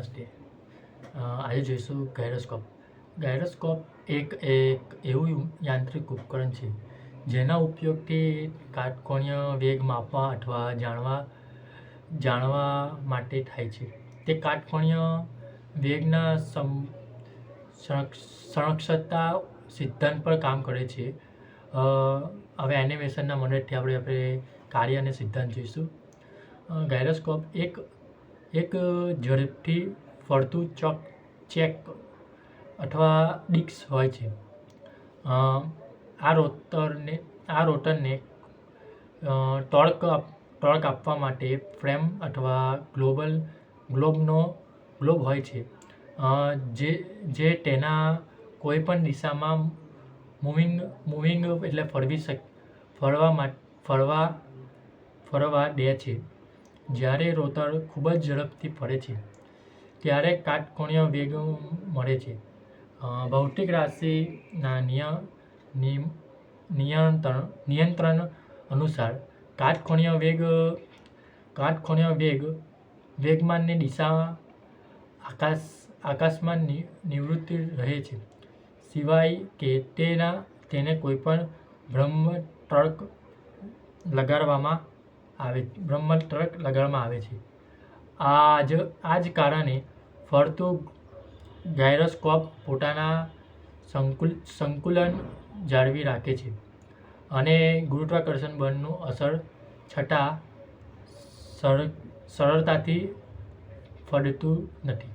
નમસ્તે. આજે જોઈશું ગાયરોસ્કોપ. ગાયરોસ્કોપ એક એવું યાંત્રિક ઉપકરણ છે જેના ઉપયોગથી કાટકોણીય વેગ માપવા અથવા જાણવા માટે થાય છે. તે કાટકોણીય વેગના સંરક્ષતા સિદ્ધાંત પર કામ કરે છે. હવે એનિમેશનના મદદથી આપણે કાર્ય અને સિદ્ધાંત જોઈશું. ગાયરોસ્કોપ એક ઝડપથી ફરતું ચેક અથવા ડિસ્ક હોય છે. આ રોટરને ટોર્ક આપવા માટે ફ્રેમ અથવા ગ્લોબ હોય છે, જે તેના કોઈપણ દિશામાં મૂવિંગ એટલે ફરવા દે છે. જ્યારે રોટર ખૂબ જ ઝડપથી ફરે છે ત્યારે કાટકોણીય વેગ મળે છે. ભૌતિક રાશિના નિયંત્રણ અનુસાર કાટકોણીય વેગમાનની દિશા આકાશમાં નિવૃત્ત રહે છે, સિવાય કે તેને કોઈપણ ભ્રમણ ટર્ક લગાડવામાં આવે છે. આ જ કારણે ફરતું ગાયરોસ્કોપ પોતાના સંતુલન જાળવી રાખે છે અને ગુરુત્વાકર્ષણ બળની અસર છતાં સરળતાથી ફરતું નથી.